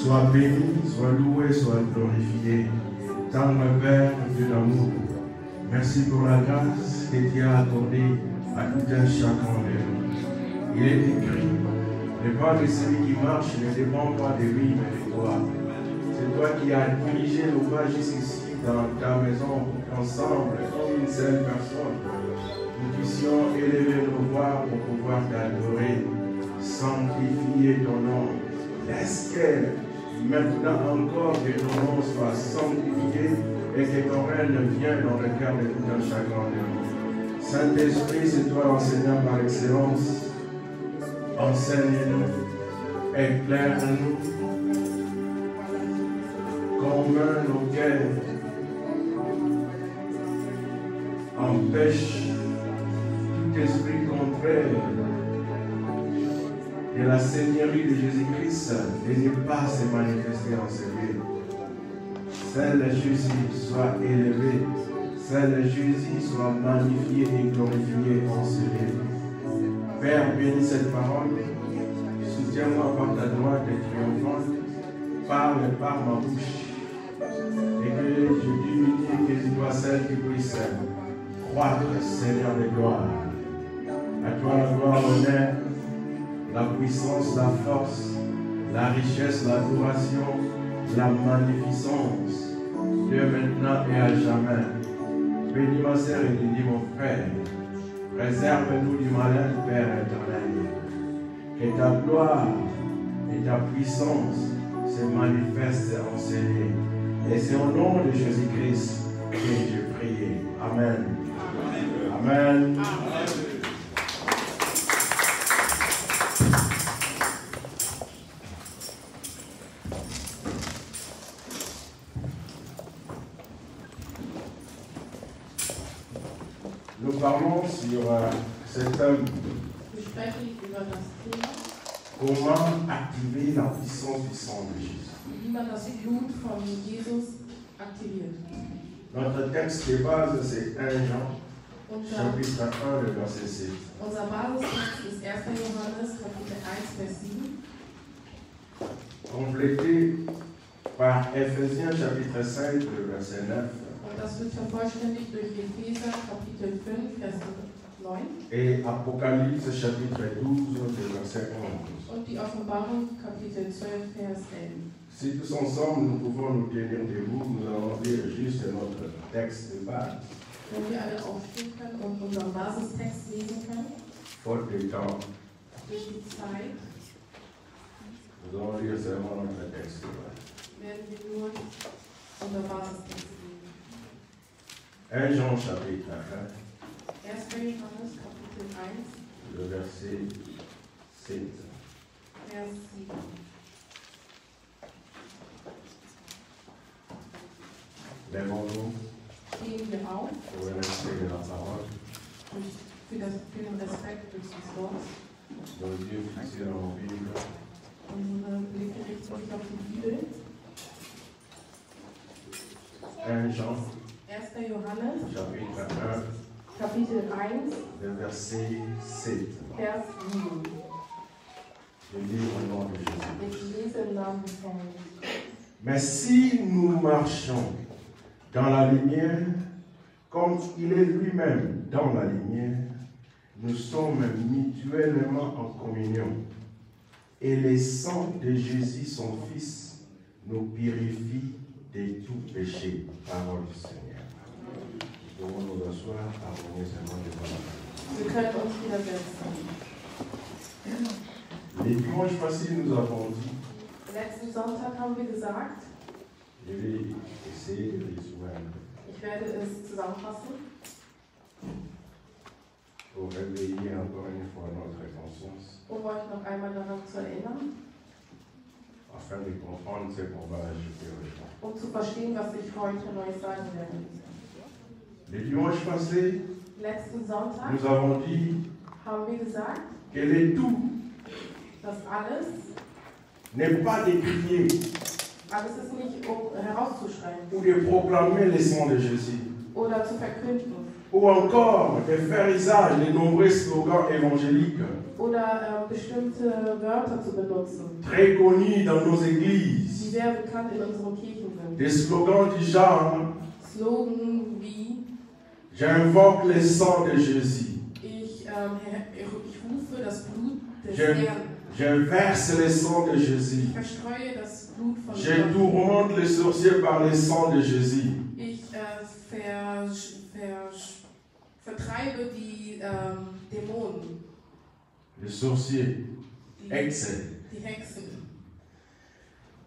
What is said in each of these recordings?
Sois béni, sois loué, sois glorifié. Tendre Père, Dieu d'amour, merci pour la grâce que tu as accordée à tout un chacun de nous. Il est écrit, le pas de celui qui marche ne dépend pas de lui, mais de toi. C'est toi qui as dirigé nos pas jusqu'ici dans ta maison, ensemble, comme une seule personne. Nous puissions élever nos voix pour pouvoir t'adorer, sanctifier ton nom. Laisse que maintenant encore que ton nom soit sanctifié et que ton règne vienne dans le cœur de tout un chacun de nous. Saint-Esprit, c'est toi l'enseignant par excellence. Enseigne-nous, éclaire-nous, convainc nos cœurs, empêche tout esprit contraire de la Seigneurie de Jésus-Christ de ne pas se manifester en ce lieu. Seul Jésus soit élevé, seul Jésus soit magnifié et glorifié en ce lieu. Père, bénis cette parole, soutiens-moi par ta droite et triomphante, parle par ma bouche, et que je diminue, que tu sois celle qui puisse croître, Seigneur de gloire. À toi la gloire, l'honneur, la puissance, la force, la richesse, l'adoration, la magnificence, Dieu maintenant et à jamais. Bénis ma sœur et bénis mon frère. Préserve-nous du malin, Père éternel. Que ta gloire et ta puissance se manifestent en ces lieux. Et c'est au nom de Jésus-Christ que je prie. Amen. Amen. Amen. Nous parlons sur cet thème. Comment activer la puissance du sang de Jésus. Notre texte de base, c'est 1 Jean, chapitre 1, le verset 7. Unser Basistext ist 1. Johannes, Kapitel 1, Vers 7. Complété par Ephésiens, chapitre 5, le verset 9. Und das wird vervollständigt durch Epheser, Kapitel 5, Vers 9. Et Apocalypse, chapitre 12, le verset 11. Und die Offenbarung, Kapitel 12, Vers 11. Si tous ensemble nous pouvons nous tenir debout, nous allons lire juste notre texte de base. Wenn wir alle aufstehen können und unseren Basistext lesen können, Faute de temps, durch die Zeit, nous allons lire seulement notre texte de base. werden wir nur unser Basistext lesen. 1 Jean, chapitre 1, 1. Johannes, Kapitel 1, le verset 7. Vers 7. Lèvons-nous Stehen wir auf, pour le respect de la parole. für den Respekt durch das Wort. Nos yeux fixés dans nos Bibles. Unsere Blicke richten sich auf die Bibel. 1 Jean, 1. Johannes, chapitre 1, Kapitel 1, le verset 7. Vers 7. Je lis au nom de Jésus. Ich lese im Namen des Herrn. Mais si nous marchons dans la lumière, comme il est lui-même dans la lumière, nous sommes mutuellement en communion. Et le sang de Jésus, son Fils, nous purifie de tout péché. Parole du Seigneur. Nous devons nous asseoir, pardonner seulement devant la parole. Wir können uns wieder setzen. Les dimanches passés, nous avons dit, Letzten Sonntag haben wir gesagt, je vais essayer de résumer ich werde es zusammenfassen, pour réveiller encore une fois notre conscience, um euch noch einmal daran zu erinnern, afin de comprendre ce qu'on va ajouter aujourd'hui. um zu verstehen, was ich heute neu sagen werde. Le dimanche passé, Letzten Sonntag nous avons dit haben wir gesagt, que le tout dass alles n'est pas de crier ist nicht, um herauszuschreien ou de proclamer le sang de Jésus, oder zu verkünden ou encore de faire usage de nombreux slogans évangéliques oder bestimmte Wörter zu benutzen, très connus dans nos églises, die sehr bekannt in unseren Kirchen sind. Des slogans du genre, Slogan wie, j'invoque le sang de Jésus. ich rufe das Blut des Je, Herrn. je verse le sang de Jésus. Ich verstreue das Blut von Je Gott. tourmente les sorciers par le sang de Jésus. Ich vertreibe die Dämonen, Les sorciers, excellent. die Hexen,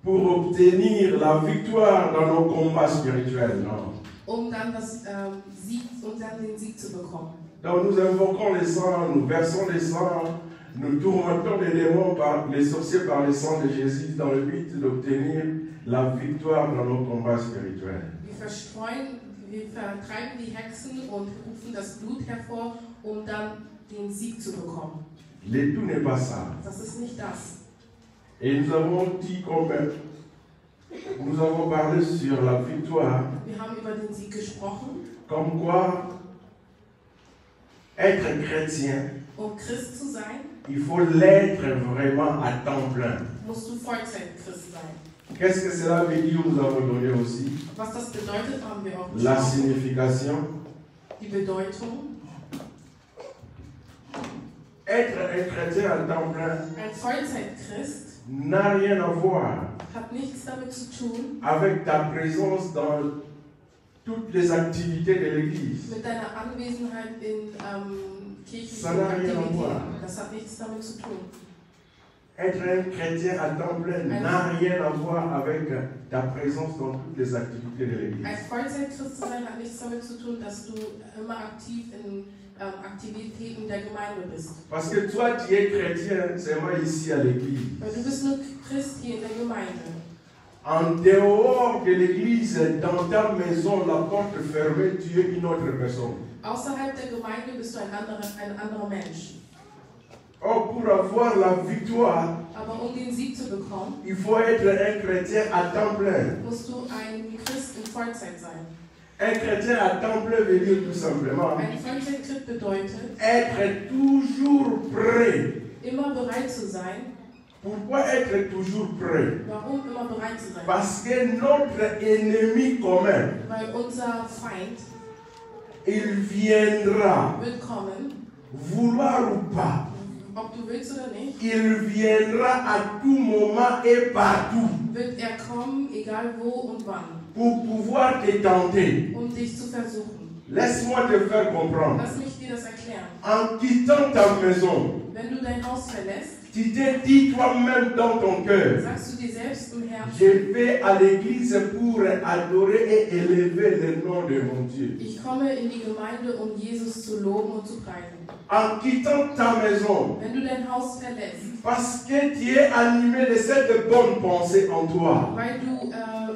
Pour obtenir la victoire dans nos combats spirituels. Non. um dann den Sieg zu bekommen. Donc nous invoquons le sang, nous versons le sang, nous tourmentons les démons, les sorciers par le sang de Jésus dans le but d'obtenir la victoire dans nos combats spirituels. Wir vertreiben die Hexen und rufen das Blut hervor, um dann den Sieg zu bekommen. Le tout n'est pas ça. Das ist nicht das. Et nous avons dit nous avons parlé sur la victoire, Wir haben über den Sieg gesprochen. comme quoi être chrétien, Um Christ zu sein, il faut l'être vraiment à temps plein. musst du Vollzeit-Christ sein. Qu'est-ce que cela veut dire? Nous avons donné aussi Was das bedeutet, haben wir auch la gesprochen. signification. Die Bedeutung. Être un chrétien à temps plein Ein Vollzeit-Christ n'a rien à voir hat nichts damit zu tun, avec ta présence dans toutes les activités de l'Église. mit deiner Anwesenheit in kirchlichen Ça n'a rien à Aktivitäten. voir. Das hat nichts damit zu tun. Être un chrétien à temps plein n'a rien à voir avec ta présence dans toutes les activités de l'Église. Ein Vollzeit-Christ zu sein hat nichts damit zu tun, dass du immer aktiv in Aktivitäten der Gemeinde bist. Parce que toi, tu es chrétien seulement ici à l'Église. Weil du bist nur Christ hier in der Gemeinde. En dehors de l'Église, dans ta maison, la porte fermée, tu es une autre personne. Außerhalb der Gemeinde bist du ein anderer Mensch. Or, pour avoir la victoire, Aber um den Sieg zu bekommen, il faut être un chrétien à temps plein. musst du ein Christ in Vollzeit sein. Un chrétien à temps plein veut dire tout simplement Ein Vollzeit-Christ bedeutet, être toujours prêt. immer bereit zu sein. Pourquoi être toujours prêt? Warum immer bereit zu sein? Parce que notre ennemi commun, Weil unser Feind il viendra, wird kommen, vouloir ou pas, ob du willst oder nicht, il viendra à tout moment et partout wird er kommen, egal wo und wann, pour pouvoir te tenter. um dich zu versuchen. Laisse-moi te faire comprendre. Lass mich dir das erklären. En quittant ta maison, Wenn du dein Haus verlässt, tu te dis toi-même dans ton cœur, sagst du dir selbst im Herzen, je vais à l'église pour adorer et élever le nom de mon Dieu. ich komme in die Gemeinde, um Jesus zu loben und zu preisen. En quittant ta maison, Wenn du dein Haus verlässt, parce que tu es animé de cette bonne pensée en toi, weil du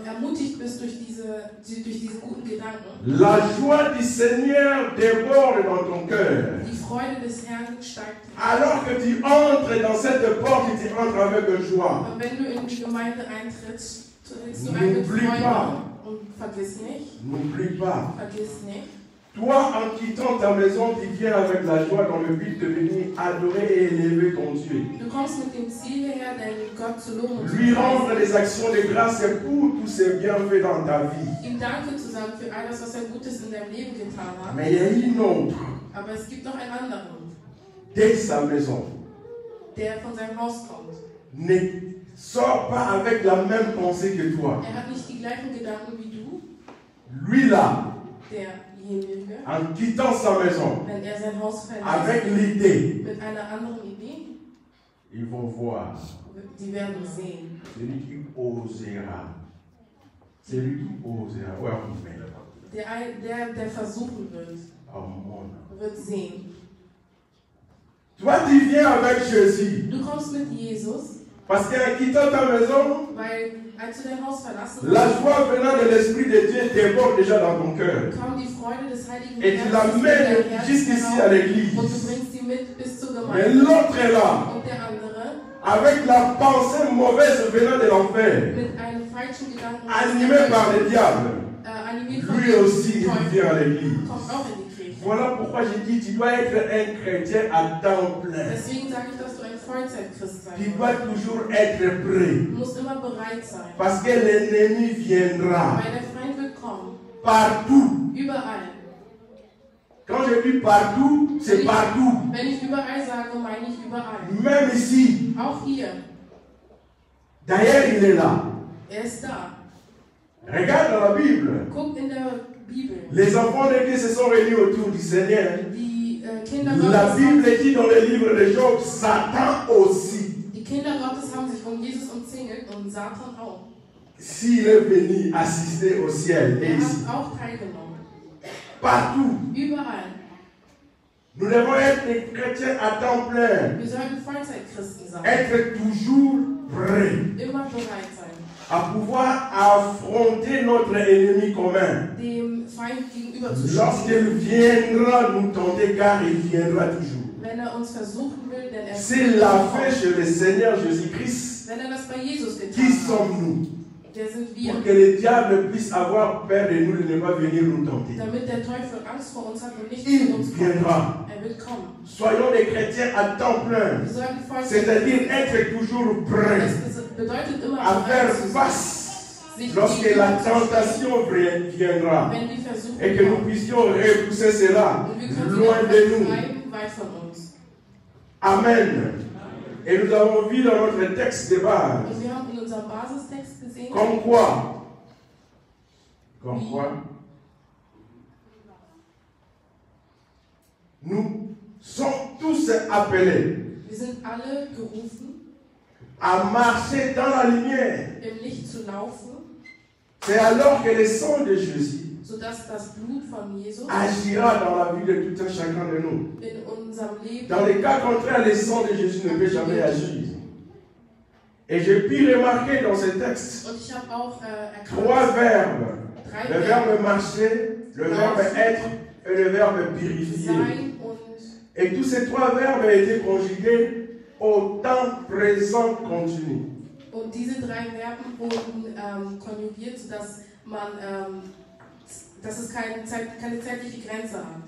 ermutigt bist durch diese guten Gedanken, la joie du Seigneur déborde dans ton cœur. die Freude des Herrn steigt. Alors que tu entres dans cette porte, tu entres avec joie. Und wenn du in die Gemeinde eintrittst, trittst du ein mit N'oublie Freude pas. und vergiss nicht, N'oublie pas. Toi, en quittant ta maison, tu viens avec la joie dans le but de venir adorer et élever ton Dieu. du kommst mit dem Ziel her, deinen Gott zu loben und zu Lui rendre preisen, des actions de grâce pour tous ses bienfaits dans ta vie. ihm Danke zu sagen für all das, was er Gutes in deinem Leben getan hat. Mais il y a une autre, Aber es gibt noch einen anderen, dès sa maison, der von seinem Haus kommt. ne sort pas avec la même pensée que toi. Er hat nicht die gleichen Gedanken wie du, Lui là, derjenige, en quittant sa maison, wenn er sein Haus avec verlässt, l'idée, mit einer anderen Idee, ils vont voir die werden sehen. celui qui osera. Celui qui osera. Ouais, amen. Der versuchen wird, Amen. wird sehen. Toi, tu viens avec Jésus. Du kommst mit Jesus, Parce qu'en quittant ta maison, weil als du dein Haus verlassen la hast, joie venant de l'Esprit de Dieu déborde déjà dans ton cœur. kommt die Freude des Heiligen Et tu Geistes in l'amènes dein Herz jusqu'ici à herauf l'église. und du bringst sie mit bis zur Mais Gemeinde. l'autre est là, Und der andere avec la pensée mauvaise venant de l'enfer, mit einem falschen Gedanken animé par le diable. animiert von Lui aussi, il Teufel, vient à l'église. kommt auch in die Kirche. Voilà pourquoi j'ai dit, tu dois être un chrétien à temps plein. Deswegen sage ich, dass du ein Vollzeitchrist sein Tu musst. dois toujours être prêt. Du musst immer bereit sein. Parce que l'ennemi viendra Weil der Feind wird kommen. partout. Überall. Quand je dis partout, c'est partout. Wenn ich überall sage, meine ich überall. Même ici. Auch hier. D'ailleurs, il est là. Ist da. Regarde dans la Bible. Guckt in der Bibel. Les enfants de Dieu se sont réunis autour du Seigneur. Die Kinder La Gottes Bible dit dans le livre de Job, Satan aussi. Die Kinder Gottes haben sich um Jesus umzingelt und Satan auch. S'il est venu assister au ciel et ici. Hat auch teilgenommen. Partout. Überall. Nous devons être des chrétiens à temps plein. Wir sollten Vollzeitchristen sein. Être toujours prêts Immer bereit sein. à pouvoir affronter notre ennemi commun. Dem Feind gegenüber zu stehen. Lorsqu'il viendra nous tenter, car il viendra toujours. Wenn uns versuchen will, denn S'il l'a fait chez le Seigneur Jésus-Christ, wenn das bei Jesus getan qui hat, sommes-nous? der sind wir. Pour que le diable puisse avoir peur de nous de ne pas venir nous tenter. Damit der Teufel Angst vor uns hat und nicht Il zu uns kommt. viendra. Wird kommen. Soyons des chrétiens à temps plein. Wir sollten C'est-à-dire être toujours prêts Das bedeutet immer à faire bereit zu sein. face lorsque la tentation viendra Wenn die Versuchung et que nous kommt. puissions repousser cela Und wir können sie loin de nous. bleiben, weit von uns. Amen. Et nous avons vu dans notre texte de base, Und wir haben in unserem Basistext gesehen, comme quoi, nous sommes tous appelés wir sind alle gerufen, à marcher dans la lumière. im Licht zu laufen, C'est alors que le sang de Jésus sodass das Blut von Jesus agira dans la vie de tout un chacun de nous. in unserem Leben, Dans les cas contraires, le sang de Jésus ne peut jamais agir. Et j'ai pu remarquer dans ce texte und ich habe auch trois erkannt, verbes. drei Le verbe marcher, le verbe être et le verbe purifier. sein und Et tous ces trois verbes étaient conjugués au temps présent continu. Und diese drei Verben wurden konjugiert, sodass dass es keine zeitliche Grenze hat.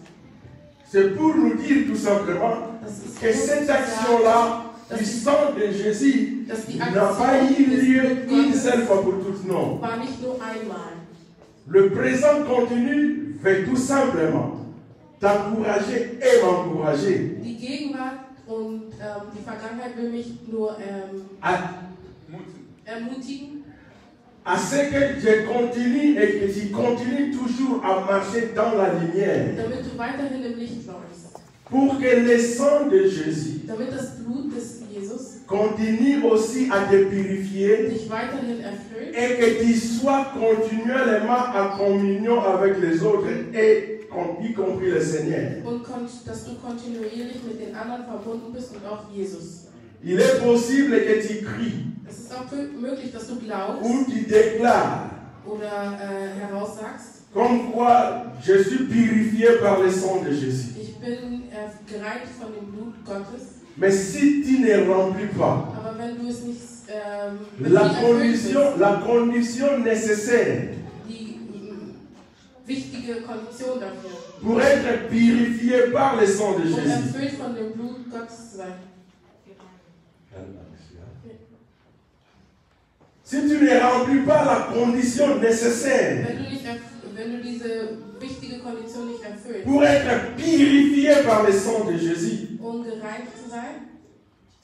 C'est pour nous dire tout simplement Das ist que cette action-là du sang de Jésus dass die n'a pas eu lieu une seule fois pour toutes, non. war nicht nur einmal. Le présent continu veut tout simplement t'encourager et m'encourager Die Gegenwart und die Vergangenheit will mich nur ermutigen, à ce que je continue et que tu continues toujours à marcher dans la lumière. damit du weiterhin im Licht läufst. Pour que le sang de Jésus Damit das Blut des Jesus continue aussi à te purifier dich weiterhin erfüllt et que tu sois continuellement en communion avec les autres et y compris le Seigneur. und dass du kontinuierlich mit den anderen verbunden bist und auch Jesus. Il est possible que tu cries Es ist auch möglich, dass du glaubst ou tu déclares oder heraussagst, comme quoi je suis purifié par le sang de Jésus. ich bin gereinigt von dem Blut Gottes. Mais si tu ne remplis pas Aber wenn du es nicht wenn du nicht erfüllt bist, la condition nécessaire die wichtige Kondition dafür, pour être purifié par le sang de um Jésus. erfüllt von dem Blut Gottes zu sein. Si tu ne remplis pas la condition nécessaire Wenn du diese wichtige Kondition nicht erfüllst, pour être purifié par le sang de Jésus, um gereinigt zu sein,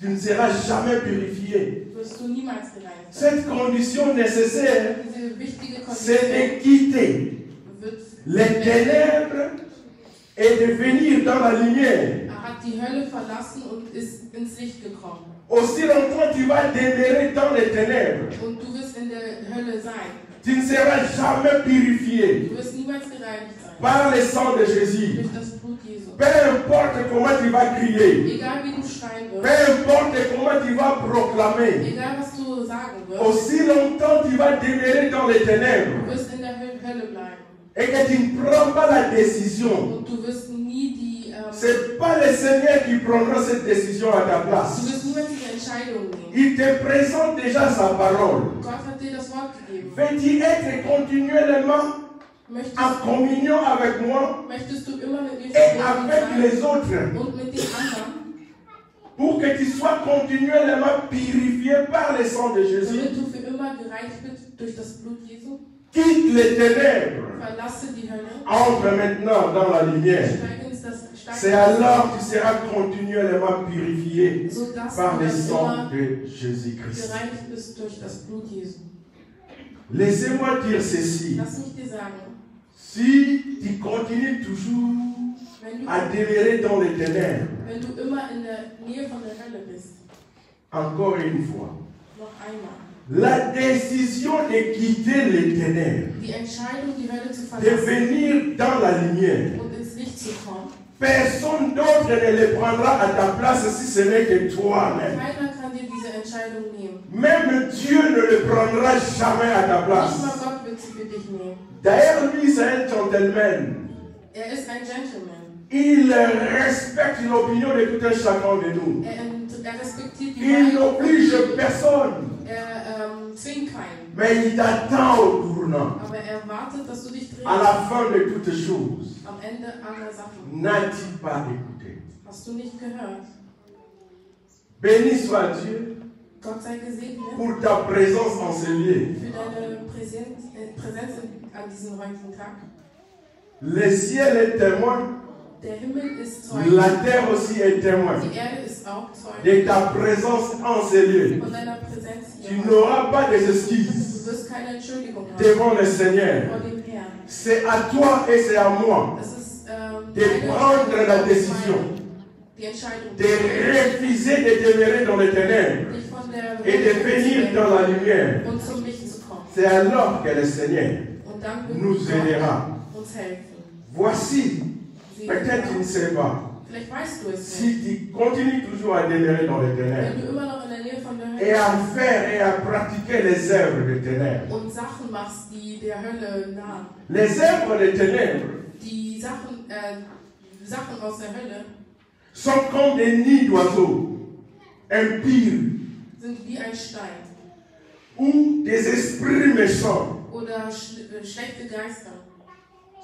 tu ne seras jamais purifié. wirst du niemals gereinigt sein. Cette condition nécessaire, Diese wichtige c'est Kondition de quitter wird les ténèbres et de venir dans la lumière. hat die Hölle verlassen und ist ins Licht gekommen. Aussi longtemps tu vas demeurer dans les ténèbres, Und du wirst in der Hölle sein. tu ne seras jamais purifié Du wirst niemals gereinigt sein. par le sang de Jésus. Durch das Blut Jesu. Peu importe comment tu vas crier, Egal wie du schreien peu wirst, importe comment tu vas proclamer, egal was du sagen wirst, aussi longtemps tu vas demeurer dans les du ténèbres wirst in der Hölle bleiben. et que tu ne prends pas la décision. Und du wirst nie C'est pas le Seigneur qui prendra cette décision à ta du place. wirst niemals diese Entscheidung nehmen. Il te présente déjà sa parole. Gott hat dir das Wort gegeben. Veux-tu être continuellement en communion avec moi möchtest du immer mit mir et verbunden avec sein les autres, und mit den anderen, pour que tu sois continuellement purifié par le sang de Jésus. damit du für immer gereinigt bist durch das Blut Jesu? Quitte les ténèbres, Verlasse die Hölle, entre maintenant dans la lumière. C'est alors que tu seras continuellement purifié sodass par du le dann sang immer de Jésus-Christ. gereinigt bist durch das Blut Jesu. Laissez-moi dire ceci. Lass mich dir sagen, Si tu continues toujours wenn du, à demeurer dans les ténèbres, wenn du immer in der Nähe von der Hölle bist, encore une fois, noch einmal, la décision de quitter les ténèbres, die Entscheidung, die Hölle zu de verlassen venir dans la lumière, und ins Licht zu kommen, personne d'autre ne le prendra à ta place si ce n'est que toi-même. keiner kann dir diese Entscheidung nehmen. Même Dieu ne le prendra jamais à ta Nicht place. mal Gott wird sie für dich nehmen. D'ailleurs, lui, c'est un gentleman. Er ist ein Gentleman. Il respecte l'opinion de tout un chacun de nous. Er respektiert die Il Meinung von n'oblige jedem. personne. Er zwingt keinen. Mais il t'attend au tournant. Aber er wartet, dass du dich drehst. À la fin de toutes choses. Am Ende aller Sachen. N'as-tu pas écouté? Hast du nicht gehört? Béni soit Dieu Gott sei gesegnet pour ta présence en ce lieu. für deine Präsenz an diesem heutigen Tag. Le ciel est témoin. Der Himmel ist Zeuge. La terre aussi est témoin Die Erde ist auch Zeuge. de ta présence en ce lieu. Von deiner Präsenz Tu hier. n'auras pas d'excuses Du wirst keine Entschuldigung haben devant le Seigneur. vor dem Herrn. C'est à toi et c'est à moi Das ist de prendre la décision die Entscheidung, de refuser de demeurer dans les ténèbres dich von der et de venir dans la lumière. und zum Licht zu kommen. C'est alors que le Seigneur Und dann wird nous Gott aidera. uns helfen. Voici, Sieh peut-être tu ne mal. sais pas, Vielleicht weißt du es nicht. si tu continues toujours à demeurer dans les Wenn ténèbres du immer noch in der Nähe von der et Hölle à faire et à pratiquer les œuvres des ténèbres. und Sachen machst, die der Hölle nahen, Les œuvres des ténèbres die Sachen aus der Hölle sont comme des nids d'oiseaux, impies, sind wie ein Stein ou des esprits méchants. oder schlechte Geister.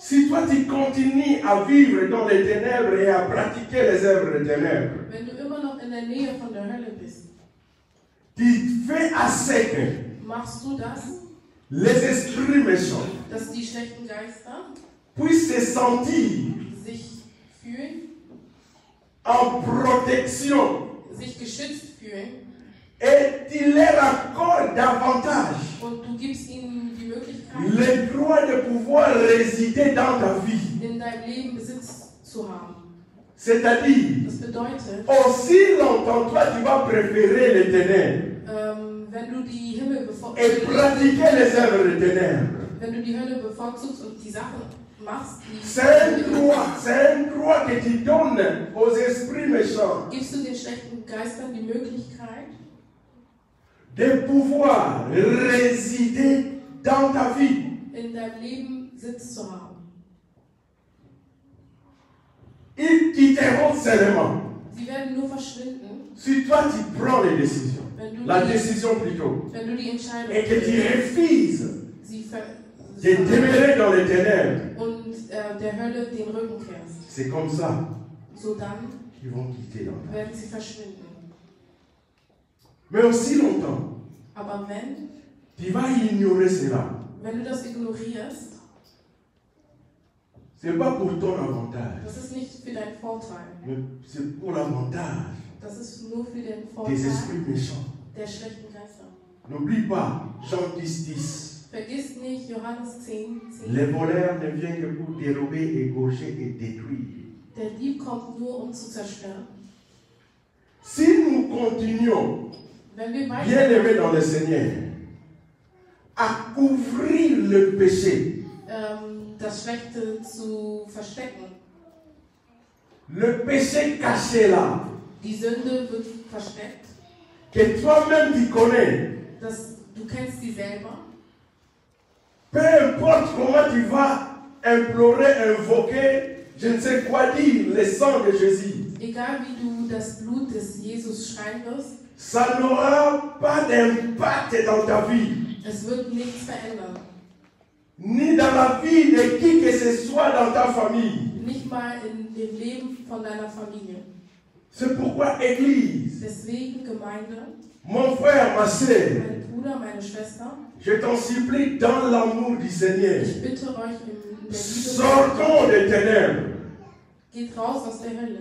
Si toi tu continues à vivre dans les ténèbres et à pratiquer les œuvres des ténèbres, Wenn du immer noch in der Nähe von der Hölle bist, tu fais assez que machst du das, les esprits méchants dass die schlechten Geister puissent se sentir sich fühlen, en protection sich geschützt fühlen et tu leur accordes davantage und du gibst ihnen die Möglichkeit, le droit de pouvoir résider dans ta vie. in deinem Leben Besitz zu haben. C'est-à-dire, Das bedeutet, aussi longtemps toi tu vas préférer les ténèbres wenn du die Himmel et pratiquer les œuvres des ténèbres. wenn du die Hölle bevorzugst und die Sachen machst, C'est un droit que tu donnes aux esprits méchants gibst du den schlechten Geistern die Möglichkeit, de pouvoir résider dans ta vie. in deinem Leben Sitz zu haben. Ils quitteront seulement Sie werden nur verschwinden, si toi tu prends les décisions, wenn du la die, décision plutôt, wenn du die Entscheidung et que tu refuses sie de demeurer dans les ténèbres. und der Hölle den Rücken kehrst. C'est comme ça So dann qu'ils vont quitter dans ta vie. werden sie verschwinden. Mais aussi longtemps, Aber wenn tu vas ignorer cela. du das ignorierst, Ce n'est pas pour ton avantage, das ist nicht für deinen Vorteil. mais c'est pour l'avantage Das ist nur für den des Vorteil esprits méchants. der schlechten Geister. N'oublie pas, Jean 10, Vergiss nicht Johannes 10, 10. les voleurs ne viennent que pour dérober, égorger et détruire. Der Dieb kommt nur, um zu zerstören. Si nous continuons, Wenn wir bien aimés weiter dans le Seigneur, à couvrir le péché, das Schlechte zu verstecken, le péché caché là, die Sünde wird versteckt, que toi-même tu connais, du kennst sie selber. peu importe comment tu vas implorer, invoquer, je ne sais quoi dire, le sang de Jésus, Egal wie du das Blut des Jesus schreien wirst, ça n'aura pas d'impact dans ta vie. es wird nichts verändern. ni dans la vie de qui que ce soit dans ta famille. Nicht mal in dem Leben von deiner Familie. C'est pourquoi, Église, Deswegen, Gemeinde, mon frère, ma sœur, mein Bruder, meine Schwester, je t'en supplie dans l'amour du Seigneur, ich bitte euch in der Liebe, sortons des ténèbres geht raus aus der Hölle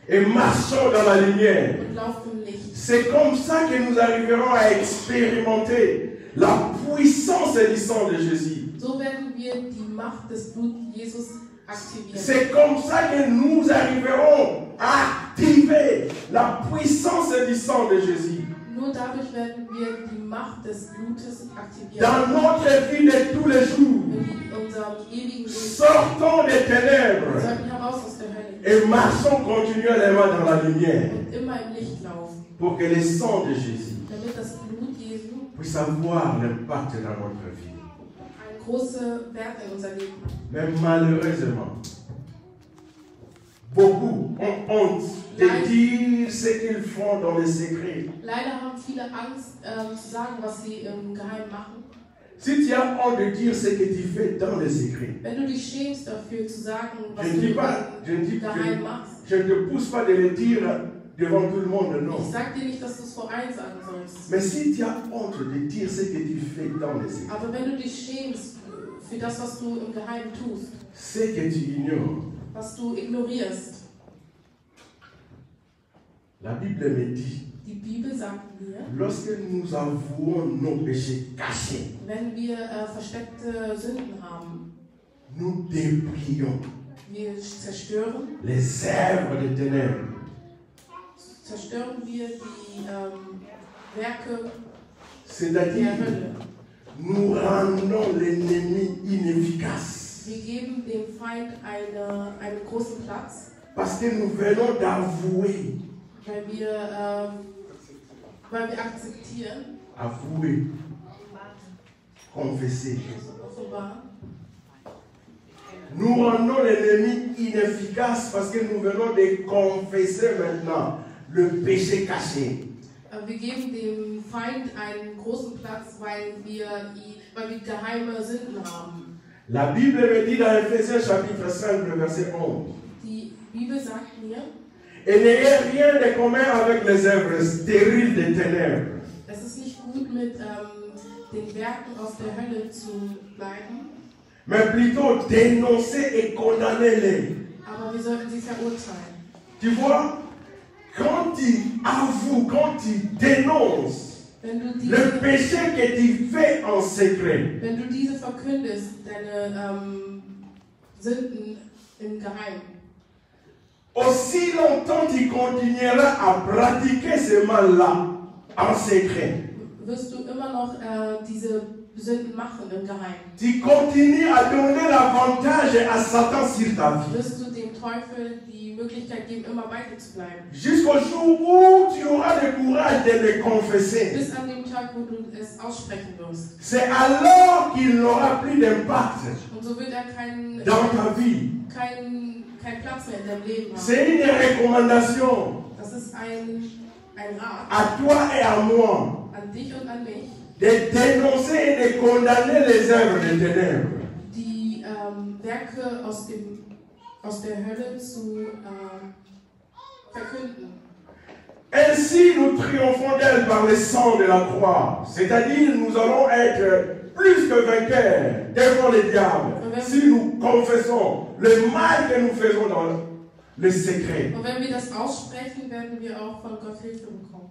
et marchons dans la lumière. und lauft im Licht. C'est comme ça que nous arriverons à expérimenter la puissance et du sang de Jésus. So werden wir die Macht des Blut Jesus aktivieren. C'est comme ça que nous arriverons à activer la puissance et du sang de Jésus. Nur dadurch werden wir die Macht des Blutes aktivieren. Dans notre vie de tous les jours, In unserem ewigen Leben. sortons des Wir ténèbres sollten heraus aus der Hölle et marchons continuellement dans la lumière und immer im Licht laufen, pour que le sang de Jésus damit das Blut Jesu puisse avoir l'impact dans notre vie. einen großen Wert in unser Leben hat. Mais malheureusement, beaucoup ont honte de dire ce qu'ils font dans le secret. Leider haben viele Angst, zu sagen, was sie im Geheimen machen. Si tu as honte de dire ce que tu fais dans le secret, Wenn du dich schämst dafür, zu sagen, was je du ne dis im pas, Geheimen machst. je ne te pousse pas de le dire devant tout le monde, Ich non. sage dir nicht, dass du es vor allen sagen sollst. Mais si tu as honte de dire ce que tu fais dans le secret, Aber wenn du dich schämst für das, was du im Geheimen tust, ce que tu ignores, was du ignorierst, la Bible me dit, die Bibel sagt mir, lorsque nous avouons nos péchés cachés, wenn wir versteckte Sünden haben, nous déplions wir zerstören les œuvres des ténèbres. wir die Werke der C'est-à-dire, Hölle. nous rendons l'ennemi inefficace. Wir geben dem Feind einen großen Platz, Parce que nous venons d'avouer, weil wir akzeptieren, avouer, confesser. offenbar, Nous rendons l'ennemi inefficace parce que nous venons de confesser maintenant le péché caché. wir geben dem Feind einen großen Platz, weil wir geheime Sünden haben. La Bible me dit dans Ephésiens chapitre 5, le verset 11. Die Bibel sagt mir, Et n'ayez rien de commun avec les œuvres stériles des ténèbres. es ist nicht gut, mit den Werken aus der Hölle zu bleiben, Mais plutôt dénoncer et condamner-les. aber wir sollten sie verurteilen. Tu vois, quand tu avoues, quand tu dénonces Wenn du le péché que tu fais en secret, diese verkündest, deine Sünden im Geheimen, aussi longtemps tu continueras à pratiquer ce mal-là en secret. wirst du immer noch diese Sünden machen im Geheimen. Tu continues à donner l'avantage à Satan sur ta vie. Wirst du dem Teufel die Möglichkeit geben, immer weiter zu bleiben. Jusqu'au jour où tu auras le courage de le confesser. Bis an dem Tag, wo du es aussprechen wirst. C'est alors qu'il n'aura plus d'impact Und so wird er dans ta vie. keinen Platz mehr in deinem Leben haben. C'est une recommandation Das ist ein Rat à toi et à moi an dich und an mich, de dénoncer et de condamner les œuvres des ténèbres. die Werke aus der Hölle zu verkünden. Ainsi, nous triomphons d'elle par le sang de la croix. C'est-à-dire, nous allons être plus que vainqueurs devant le diable si nous confessons le mal que nous faisons dans le secret. Und wenn wir das aussprechen, werden wir auch von Gott Hilfe bekommen.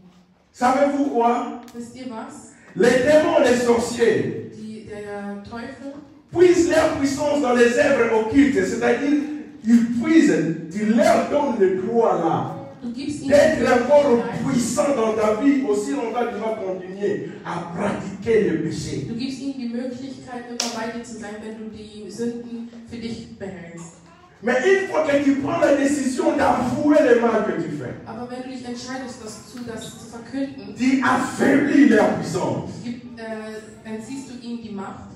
Savez-vous quoi? Wisst ihr was? Les démons, les sorciers, Der Teufel puisent leur puissance dans les œuvres occultes. C'est-à-dire, ils puisent, tu leur donnes le droit là. Du gibst ihnen D'être encore die Möglichkeit, puissant dans ta vie, aussi longtemps tu vas continuer à pratiquer le péché. du gibst ihnen die Möglichkeit, immer weiter zu sein, wenn du die Sünden für dich behältst. Mais une fois que tu prends la décision d'avouer le mal que tu fais, Aber wenn du dich entscheidest, das zu verkünden, tu affaiblis leur puissance. entziehst du ihnen die Macht.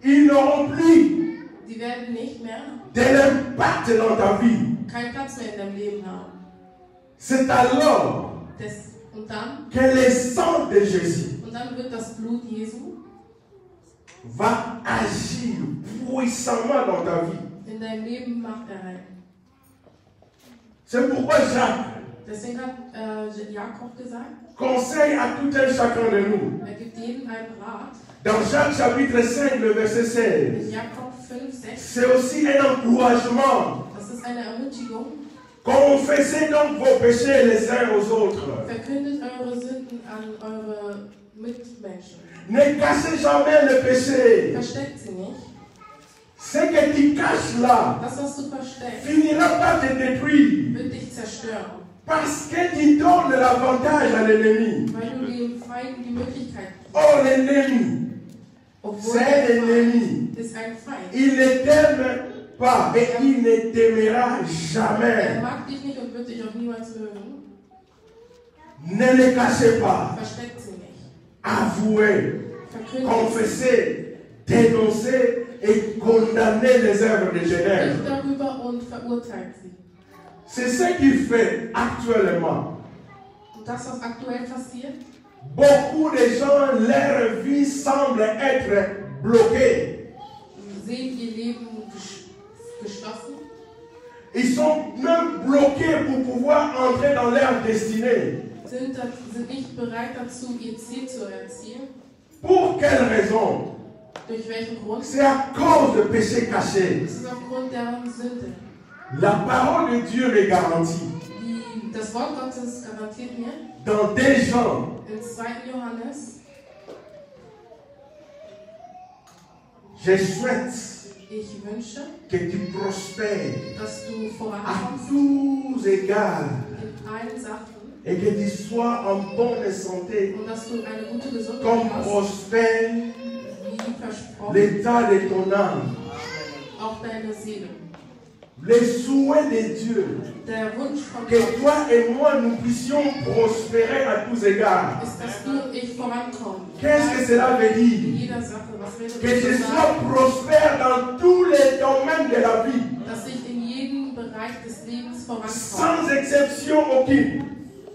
Ils n'auront plus Sie werden nicht mehr de l'impact dans ta vie. keinen Platz mehr in deinem Leben haben. C'est alors Und dann que le sang de Jésus wird das Blut Jesu va agir puissamment dans ta vie. In dein Leben macht rein. C'est pourquoi Jacques Deswegen hat Jakob gesagt, conseille à tout un chacun de nous. gibt jedem einen Rat. Dans Jacques chapitre 5, le verset 16, In Jakob 5, 6, c'est aussi un encouragement. das ist eine Ermutigung. Confessez donc vos péchés les uns aux autres. Verkündet eure Sünden an eure Mitmenschen. Ne cachez jamais le péché. Versteckt sie nicht. Ce que tu caches là Das, was du versteckst, finira par te détruire. wird dich zerstören. Parce que tu donnes l'avantage à l'ennemi. Weil du dem Feind die Möglichkeit gibst. Oh, l'ennemi, Obwohl c'est der l'ennemi. Feind ist ein Feind. Il ne t'aime pas et il ne t'aimera jamais. Mag dich nicht und wird dich auch niemals mögen. Ne le cachez pas. Versteckt sie nicht. Avouez, Verkündet confessez, dénoncez et condamnez les œuvres de sie. ténèbres. Nicht darüber und verurteilt sie. C'est ce qu'il fait actuellement. Und das, was aktuell passiert, Beaucoup de gens, leur vie semble être bloquée. sehen ihr Leben geschlossen. Ils sont même bloqués pour pouvoir entrer dans leur destinée. Sind nicht bereit dazu, ihr Ziel zu erzielen. Pour quelle raison? Durch welchen Grund? C'est à cause de péchés cachés. Es ist aufgrund deren Sünde. La parole de Dieu me garantit. Das Wort Gottes garantiert mir, Dans 2 Jean, in 2. Johannes, je souhaite ich wünsche, que tu prospères dass du à vorankommst tous égards in allen Sachen et que tu sois en bonne santé, und dass du eine gute Gesundheit comme hast, prospère wie versprochen, l'état de ton âme. auch deine Seele. Les souhaits de Dieu, Der Wunsch von que Gott toi et moi nous puissions prospérer à tous égards. ist, dass du und ich vorankommen. Qu'est-ce que cela veut In dire? jeder Sache, was will Que je das sois sagen? prospère dans tous les domaines de la vie, Dass ich in jedem Bereich des Lebens vorankomme. sans exception aucune.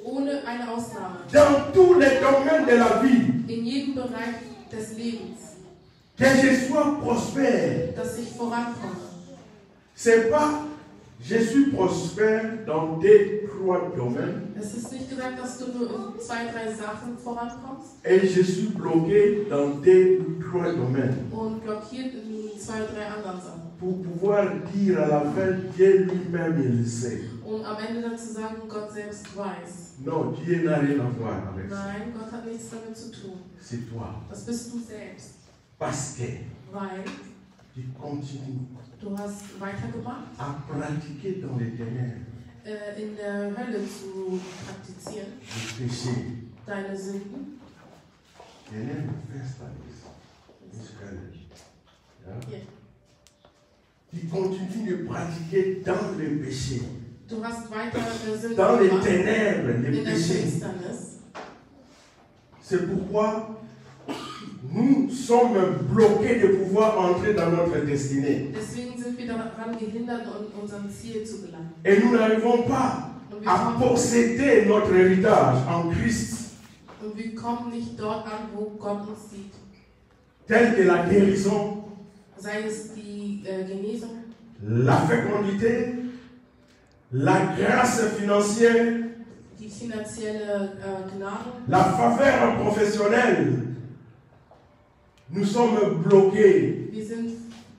Ohne eine Ausnahme. Dans tous les domaines de la vie, In jedem Bereich des Lebens. que je sois prospère. Dass ich vorankomme. C'est pas je suis prospère dans 2-3 domaines Es ist nicht gesagt, dass du nur in 2, 3 Sachen vorankommst et je suis bloqué dans 2-3 domaines. und blockiert in 2, 3 anderen Sachen. Pour pouvoir dire à la fin, Dieu lui-même, il sait. Um am Ende dann zu sagen, Gott selbst weiß. Non, Dieu n'a rien à voir avec ça. Nein, Gott hat nichts damit zu tun. C'est toi. Das bist du selbst. Parce que Weil tu continues du hast weitergemacht, à pratiquer dans les ténèbres in der Hölle zu praktizieren, le péché. deine Sünden. Ténèbres, festalis, muscalis. Hier. Tu continues de pratiquer dans le péché. Du hast weiter Sünden Dans les gemacht, ténèbres, le in der péché. Finsternis. C'est pourquoi nous sommes bloqués de pouvoir entrer dans notre destinée. Deswegen sind wir daran gehindert, in unserem Ziel zu gelangen. Et nous n'arrivons pas Und wir, à kommen, posséder notre héritage en Christ, und wir kommen nicht dort an, wo Gott uns sieht. tel que la guérison, Sei es die Genesung, la fécondité, la grâce financière, die finanzielle Gnade, la faveur professionnelle. Nous sommes bloqués. wir sind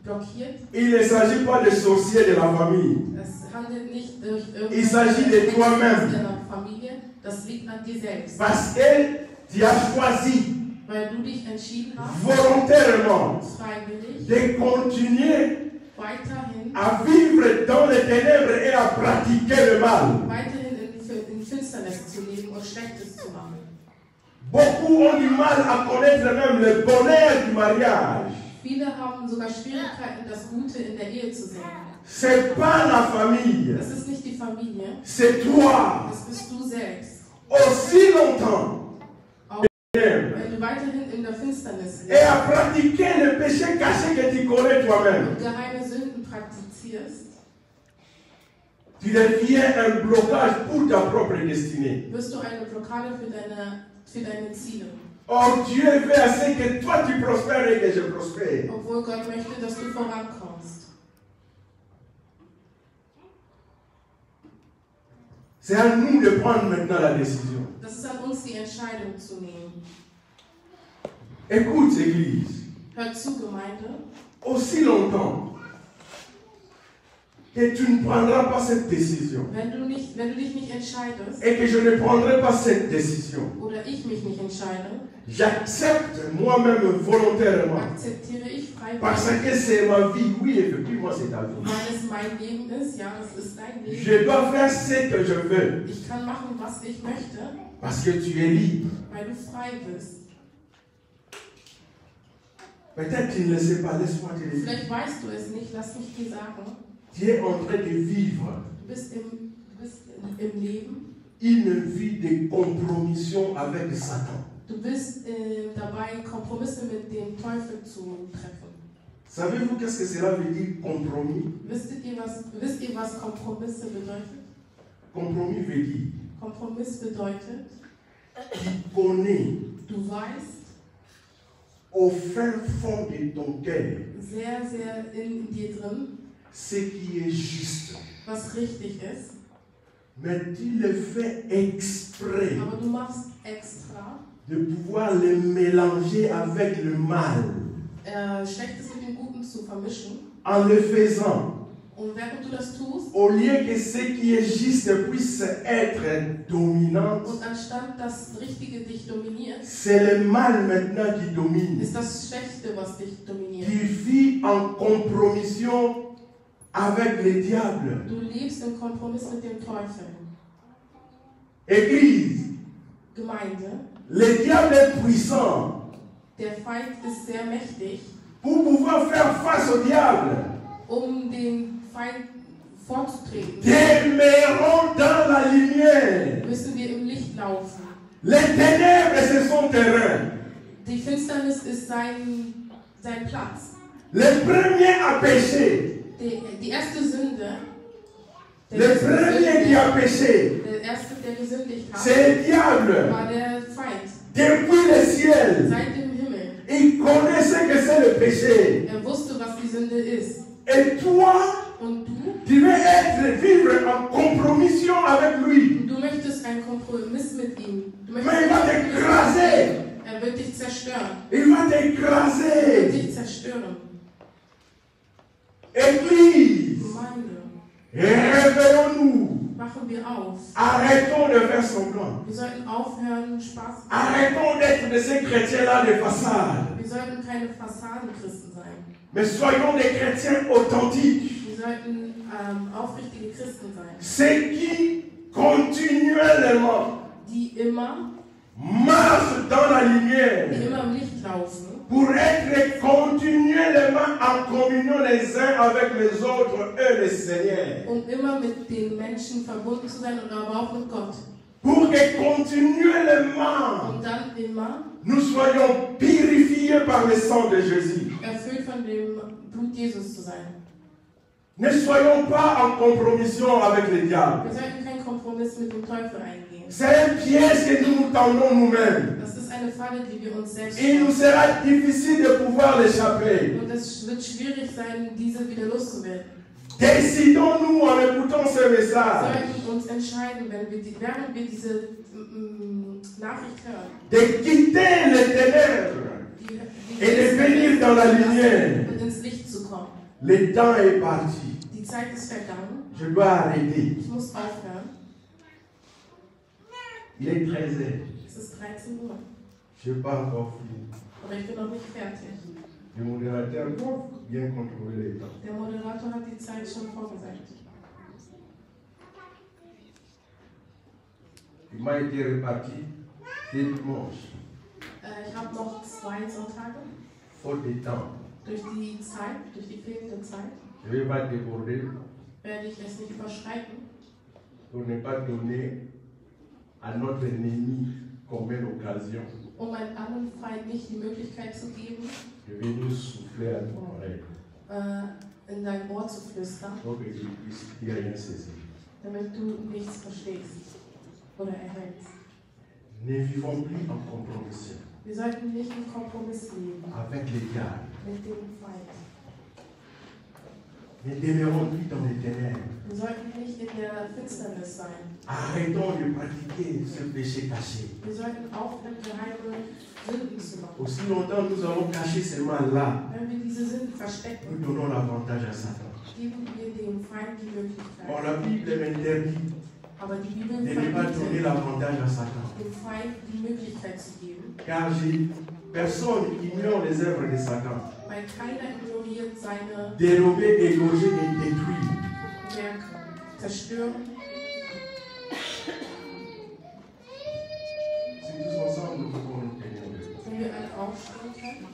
blockiert. Il ne s'agit pas des sorciers de la famille. Es handelt nicht durch Il s'agit de irgendwas toi-même. in deiner Familie, das liegt an dir selbst. Parce que tu as choisi Weil du dich entschieden hast, volontairement freiwillig, de continuer weiterhin à vivre dans les ténèbres et à pratiquer le mal. in Finsternis zu leben und Schlechtes zu machen. Beaucoup ont du mal à connaître même le bonheur du mariage. Viele haben sogar Schwierigkeiten, das Gute in der Ehe zu sehen. C'est pas la famille, Das ist nicht die Familie, c'est toi. das bist du selbst. Aussi longtemps. Wenn du weiterhin in der Finsternis Et à lebst pratiquer le péché caché que tu connais toi-même. und geheime Sünden praktizierst, Tu deviens un blocage pour ta propre destinée. wirst du eine Blockade für deine Ziele. Or, Dieu veut assez que toi tu prospères et que je prospère. Obwohl Gott möchte, dass du vorankommst. C'est à nous de prendre maintenant la décision. Das ist an uns, die Entscheidung zu nehmen. Écoute, Église, Hört zu, Gemeinde. aussi longtemps que tu ne prendras pas cette décision Wenn du dich nicht entscheidest, et que je ne prendrai pas cette décision, oder ich mich nicht entscheide, j'accepte moi-même volontairement akzeptiere ich parce freiwillig, que c'est ma vie. Oui, effectivement, c'est ta vie. weil es mein Leben ist. Ja, das ist dein Leben. Je dois faire ce que je veux Ich kann machen, was ich möchte, parce que tu es libre. weil du frei bist. Peut-être tu ne le sais pas, laisse-moi te le dire. Vielleicht weißt du es nicht, lass mich dir sagen. Tu es en train de vivre Du bist im Leben, une vie de compromission avec Satan. du bist dabei, Kompromisse mit dem Teufel zu treffen. Savez-vous qu'est-ce que cela veut dire compromis? Wisst ihr, was Kompromisse bedeutet? Compromis veut dire Kompromiss bedeutet, tu connais du weißt au fin fond de ton cœur sehr, sehr in dir drin, ce qui est juste. was richtig ist, Mais tu le fais exprès aber du machst extra de pouvoir le mélanger avec le mal. Schlechtes mit dem Guten zu vermischen. En le faisant, Und während du das tust, au lieu que ce qui est juste puisse être dominant, und anstatt das Richtige dich dominiert, c'est le mal maintenant qui domine. ist das Schlechte, was dich dominiert. Tu vis en compromission avec le diable. Du lebst im Kompromiss mit dem Teufel. Église, Gemeinde, le diable est puissant. der Feind ist sehr mächtig. Pour pouvoir faire face au diable, Den Feind vorzutreten, demeurons dans la lumière. müssen wir im Licht laufen. Les ténèbres, c'est son terrain. Die Finsternis ist sein Platz. Le premier à pécher, Die erste Sünde, le premier qui a péché, der erste, der gesündigt hat, c'est le diable. war der Feind. Depuis le ciel, Seit dem Himmel. il connaît ce que c'est le péché. Wusste, was die Sünde ist. Et toi, Und tu veux vivre en compromission avec lui. du möchtest einen Kompromiss mit ihm. Du Mais möchtest il va t'écraser. wird dich zerstören. Il va Er wird t'écraser. dich zerstören. Église, Gemeinde, réveillons-nous. machen wir auf. Arrêtons de faire semblant. Wir sollten aufhören, Spaß zu machen. Arrêtons d'être de ces chrétiens-là de façade. Wir sollten keine Fassadenchristen sein. Mais soyons des chrétiens authentiques. Wir sollten aufrichtige Christen sein, Ceux qui continuellement die immer marchent dans la lumière im Licht laufen, pour être continuellement en communion les uns avec les autres et le Seigneur. um immer mit den Menschen verbunden zu sein und aber auch mit Gott. Pour que continuellement Und dann immer nous soyons purifiés par le sang de Jésus. erfüllt von dem Blut Jesus zu sein. Ne soyons pas en compromission avec le diable. Wir sollten keinen Kompromiss mit dem Teufel eingehen. C'est un piège que nous nous tendons nous-mêmes. Das ist eine Falle, die wir uns selbst Il nous stellen. sera difficile de pouvoir l'échapper. Und es wird schwierig sein, diese wieder loszuwerden. Décidons-nous en écoutant ce Wir message sollten uns entscheiden, während wir diese Nachricht hören, de quitter les ténèbres et de venir dans la lumière. und ins Licht zu kommen. Le temps est parti. Die Zeit ist vergangen. Je dois arrêter. Ich muss aufhören. Il est 13h. Es ist 13 Uhr. Je n'ai pas encore fini. Aber ich bin noch nicht fertig. Le modérateur doit bien contrôler le temps. Der Moderator hat die Zeit schon vorgesagt. Il m'a été réparti dès dimanche. Ich habe noch 2 Sonntage. Faute de temps. Durch die fehlende Zeit, Je ne vais pas déborder werde ich es nicht überschreiten, pour ne pas donner à notre ennemi comme une occasion um einem anderen Feind nicht die Möglichkeit zu geben, de venir souffler à ton oreille. in dein Ohr zu flüstern, Donc que tu puisses dire rien saisir. damit du nichts verstehst oder erhältst. Ne vivons plus en compromission. Wir sollten nicht im Kompromiss leben avec les diables. mit dem Feind. Ne demeurons plus dans les ténèbres. Wir sollten nicht in der Finsternis sein. Arrêtons de pratiquer ce péché caché. Wir sollten aufhören, geheime Sünden zu machen. Aussi longtemps nous allons cacher ces mal-là, Wenn wir diese Sünden verstecken, nous donnons l'avantage à Satan. geben wir dem Feind die Or, Möglichkeit. la Bible m'interdit Aber die Bibel de ne pas donner verbietet, l'avantage à Satan. dem Feind die Möglichkeit zu geben, Car personne ignore les œuvres de Satan. weil keiner ignoriert seine Dérober, égorger et détruire. Werke. Zerstören. Si tous ensemble nous pouvons nous tenir debout. Wenn wir alle aufstehen können.